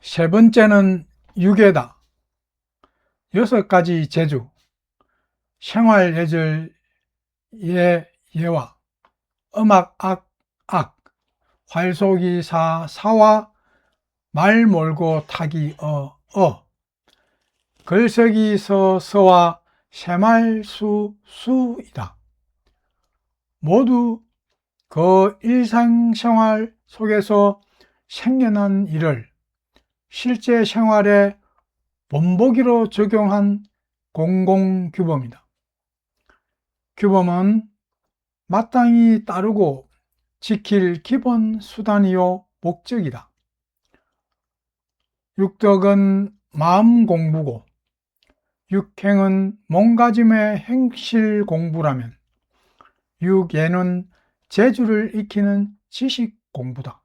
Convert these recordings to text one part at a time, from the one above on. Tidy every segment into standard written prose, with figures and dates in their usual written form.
세 번째는 유괴다. 6가지 재주, 생활예절 예와 음악 악, 활쏘기 사와 말 몰고 타기 글쓰기 서와 새말 수이다. 모두 그 일상생활 속에서 생겨난 일을 실제 생활에 본보기로 적용한 공공규범이다. 규범은 마땅히 따르고 지킬 기본 수단이요 목적이다. 육덕은 마음 공부고 육행은 몸가짐의 행실 공부라면 육예는 재주를 익히는 지식 공부다.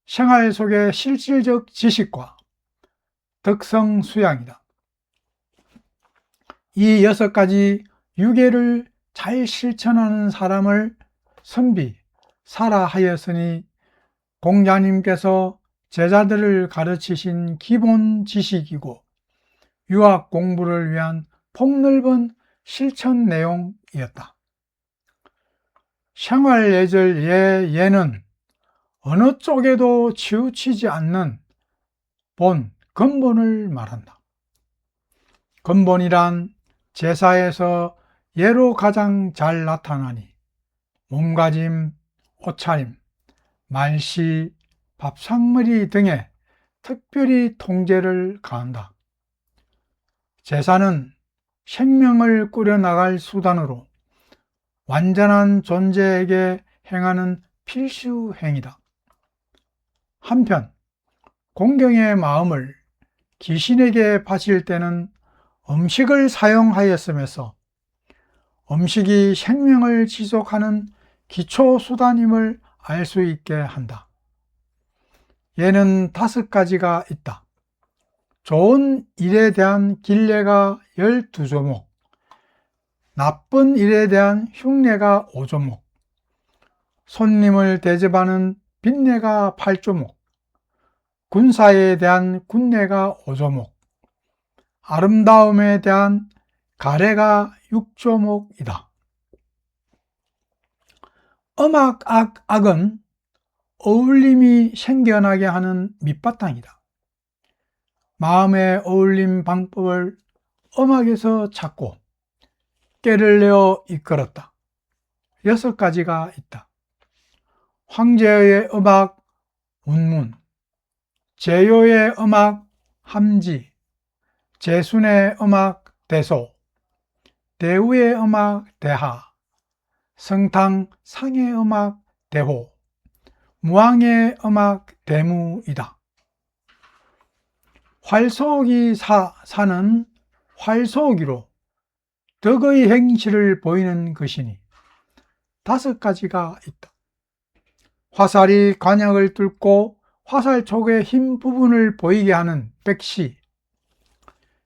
생활 속의 실질적 지식과 덕성 수양이다. 이 6가지 유계를 잘 실천하는 사람을 선비사라 하였으니 공자님께서 제자들을 가르치신 기본 지식이고 유학 공부를 위한 폭넓은 실천 내용이었다. 생활예절 예는 어느 쪽에도 치우치지 않는 근본을 말한다. 근본이란 제사에서 예로 가장 잘 나타나니 몸가짐, 옷차림, 말씨, 밥상머리 등에 특별히 통제를 가한다. 제사는 생명을 꾸려나갈 수단으로 완전한 존재에게 행하는 필수 행위다. 한편 공경의 마음을 귀신에게 바칠 때는 음식을 사용하였으면서 음식이 생명을 지속하는 기초수단임을 알 수 있게 한다. 예는 5가지가 있다. 좋은 일에 대한 길례가 12조목, 나쁜 일에 대한 흉내가 5조목, 손님을 대접하는 빈례가 8조목, 군사에 대한 군례가 5조목, 아름다움에 대한 가례가 6조목이다. 악은 어울림이 생겨나게 하는 밑바탕이다. 마음의 어울림 방법을 음악에서 찾고 깨를 내어 이끌었다. 6가지가 있다. 황제의 음악 운문, 제요의 음악 함지, 제순의 음악 대소, 대우의 음악 대하, 성탕 상의 음악 대호, 무왕의 음악 대무이다. 활쏘기 사는 활쏘기로 덕의 행실을 보이는 것이니 5가지가 있다. 화살이 관역을 뚫고 화살 촉의 흰 부분을 보이게 하는 백시,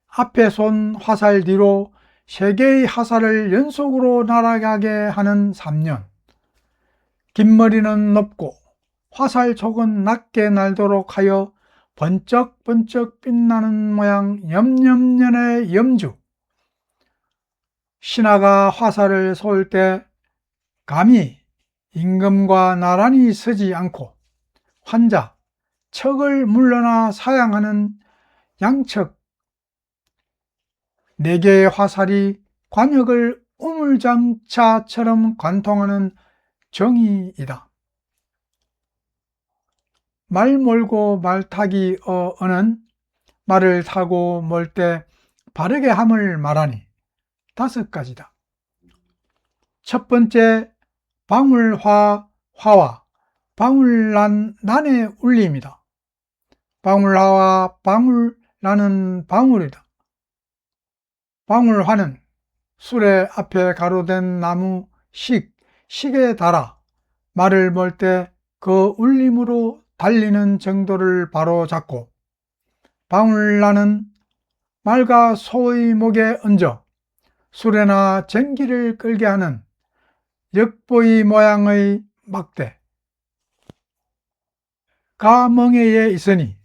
앞에 쏜 화살 뒤로 3개의 화살을 연속으로 날아가게 하는 3년, 긴 머리는 높고 화살 촉은 낮게 날도록 하여 번쩍번쩍 빛나는 모양 염염년의 염주, 신하가 화살을 쏠 때 감히 임금과 나란히 서지 않고 환자, 척을 물러나 사양하는 양척 4개의 화살이 관역을 우물장차처럼 관통하는 정의이다. 말 몰고 말 타기 어는 말을 타고 몰 때 바르게 함을 말하니 5가지다. 첫 번째, 방울화와 방울난의 울림이다. 방울화와 방울난은 방울이다. 방울화는 수레 앞에 가로된 나무 식에 달아 말을 몰 때 그 울림으로 달리는 정도를 바로 잡고, 방울난은 말과 소의 목에 얹어 수레나 전기를 끌게 하는 역보의 모양의 막대가 멍에에 있으니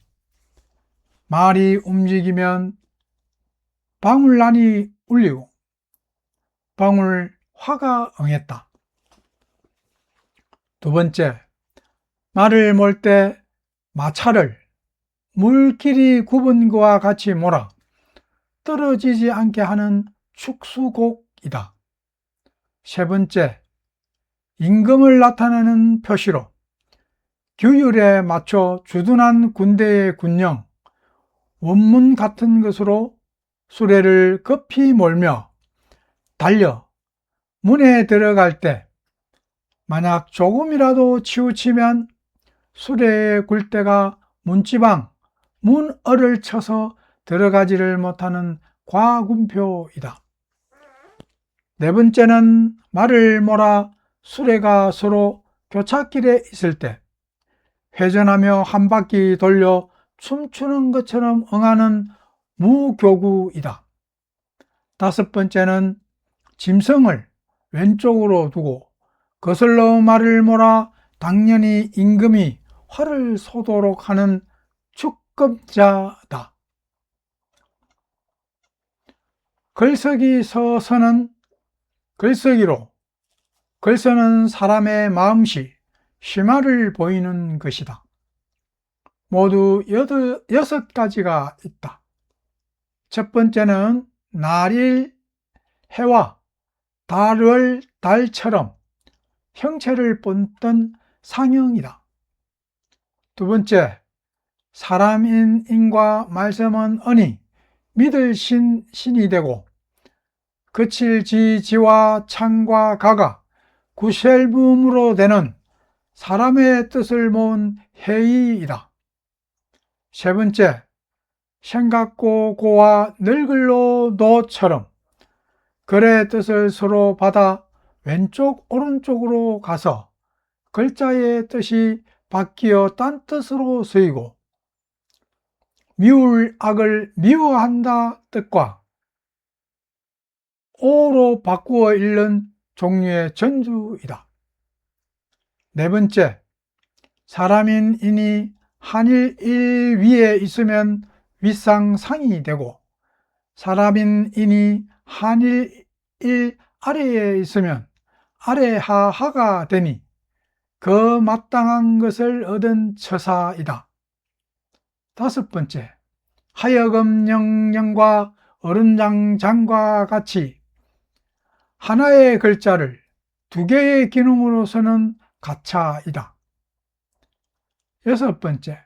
말이 움직이면 방울란이 울리고 방울화가 응했다. 두 번째, 말을 몰 때 마차를 물길이 굽은 것과 같이 몰아 떨어지지 않게 하는 축수곡이다. 세 번째, 임금을 나타내는 표시로 규율에 맞춰 주둔한 군대의 군령, 원문 같은 것으로 수레를 급히 몰며 달려 문에 들어갈 때 만약 조금이라도 치우치면 수레의 굴대가 문지방, 문어를 쳐서 들어가지를 못하는 과군표이다. 네 번째는 말을 몰아 수레가 서로 교차길에 있을 때 회전하며 한 바퀴 돌려 춤추는 것처럼 응하는 무교구이다. 다섯 번째는 짐승을 왼쪽으로 두고 거슬러 말을 몰아 당연히 임금이 활을 쏘도록 하는 축검자다. 글서기 서서는 글서기로 글서는 사람의 마음씨, 심화를 보이는 것이다. 모두 6가지가 있다. 첫 번째는 날일, 해와 달을 달처럼 형체를 본뜬 상형이다. 두 번째, 사람인 인과 말씀은 언이, 믿을 신이 되고 그칠 지와 창과 가가 구셀붐으로 되는 사람의 뜻을 모은 해이이다. 세 번째, 생각고 고와 늙을로 노처럼 글의 뜻을 서로 받아 왼쪽 오른쪽으로 가서 글자의 뜻이 바뀌어 딴 뜻으로 쓰이고 미울 악을 미워한다 뜻과 오로 바꾸어 읽는 종류의 전주이다. 네 번째, 사람인 인이 한일 일 위에 있으면 윗상상이 되고 사람인 인이 한일 일 아래에 있으면 아래하하가 되니 그 마땅한 것을 얻은 처사이다. 다섯 번째, 하여금 영령과 어른장장과 같이 하나의 글자를 두 개의 기능으로 쓰는 가차이다. 여섯 번째,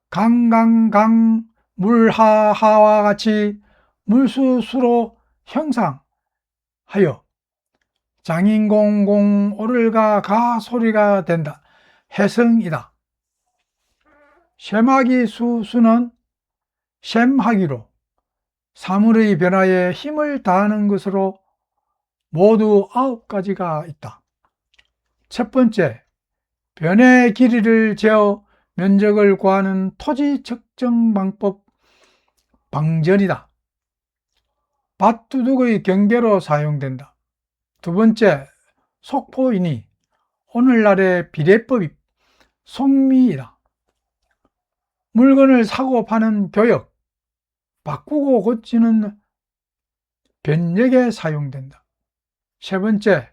강강강 물하하와 같이 물수수로 형상하여 장인공공 오를가 가 소리가 된다. 해성이다. 셈하기 수는 셈하기로 사물의 변화에 힘을 다하는 것으로 모두 9가지가 있다. 첫 번째, 변의 길이를 재어 면적을 구하는 토지 측정 방법 방전이다. 밭두둑의 경계로 사용된다. 두 번째, 속포이니 오늘날의 비례법이 속미이다. 물건을 사고 파는 교역, 바꾸고 고치는 변역에 사용된다. 세 번째,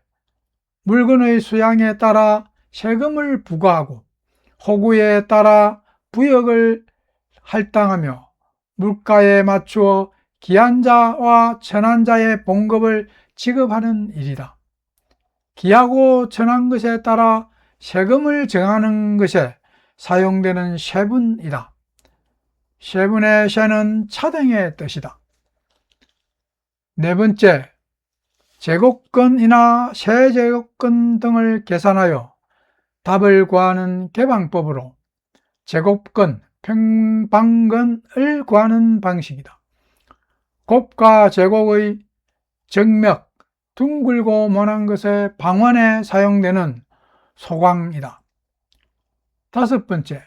물건의 수량에 따라 세금을 부과하고 호구에 따라 부역을 할당하며 물가에 맞추어 기한자와 천한자의 봉급을 지급하는 일이다. 기하고 천한 것에 따라 세금을 정하는 것에 사용되는 세분이다. 세분의 세는 차등의 뜻이다. 네 번째, 제곱근이나 세제곱근 등을 계산하여 답을 구하는 계방법으로 제곱근, 평방근을 구하는 방식이다. 곱과 제곱의 정맥, 둥글고 모난 것의 방언에 사용되는 소광이다. 다섯 번째,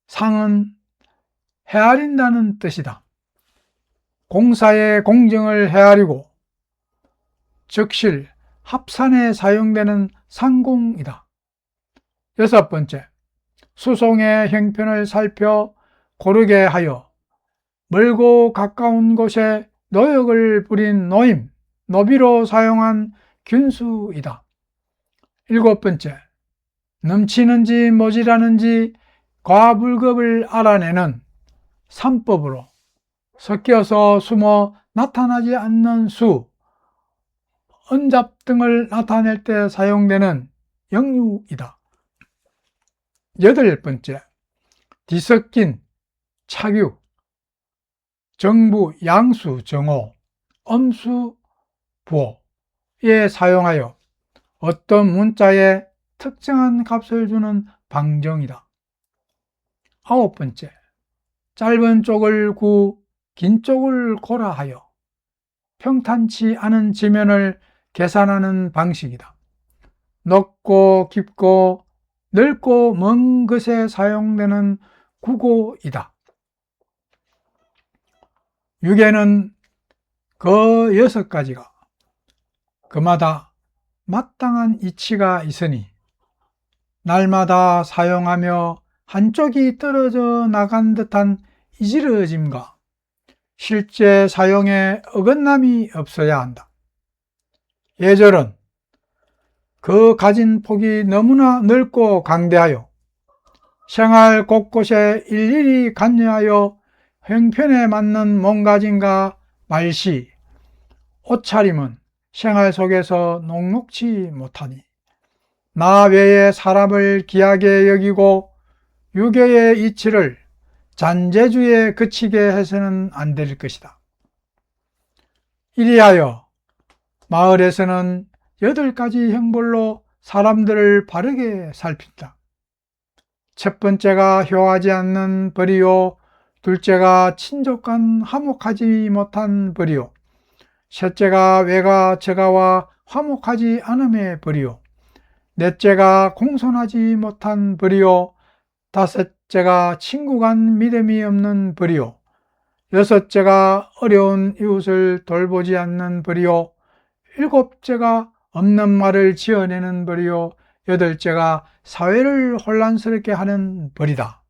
상은 헤아린다는 뜻이다. 공사의 공정을 헤아리고 적실, 합산에 사용되는 상공이다. 여섯 번째, 수송의 형편을 살펴 고르게 하여 멀고 가까운 곳에 노역을 부린 노임, 노비로 사용한 균수이다. 7번째, 넘치는지 모자라는지 과불급을 알아내는 3법으로 섞여서 숨어 나타나지 않는 수, 언잡 등을 나타낼 때 사용되는 역류이다. 8번째, 뒤섞인 착유, 정부, 양수, 정오, 엄수, 부호에 사용하여 어떤 문자에 특정한 값을 주는 방정이다. 9번째, 짧은 쪽을 구, 긴 쪽을 고라 하여 평탄치 않은 지면을 계산하는 방식이다. 높고 깊고 넓고 먼 것에 사용되는 구고이다. 6에는 그 6가지가 그마다 마땅한 이치가 있으니 날마다 사용하며 한쪽이 떨어져 나간 듯한 이지러짐과 실제 사용에 어긋남이 없어야 한다. 예절은 그 가진 폭이 너무나 넓고 강대하여 생활 곳곳에 일일이 관여하여 형편에 맞는 몸가짐과 말씨, 옷차림은 생활 속에서 녹록치 못하니 나 외에 사람을 귀하게 여기고 유교의 이치를 잔재주에 그치게 해서는 안 될 것이다. 이리하여 마을에서는 8가지 형벌로 사람들을 바르게 살핀다. 첫 번째가 효하지 않는 벌이요, 둘째가 친족간 화목하지 못한 벌이요, 셋째가 외가 저가와 화목하지 않음의 벌이요, 넷째가 공손하지 못한 벌이요, 다섯째가 친구 간 믿음이 없는 벌이요, 여섯째가 어려운 이웃을 돌보지 않는 벌이요, 일곱째가 없는 말을 지어내는 벌이요, 여덟째가 사회를 혼란스럽게 하는 벌이다.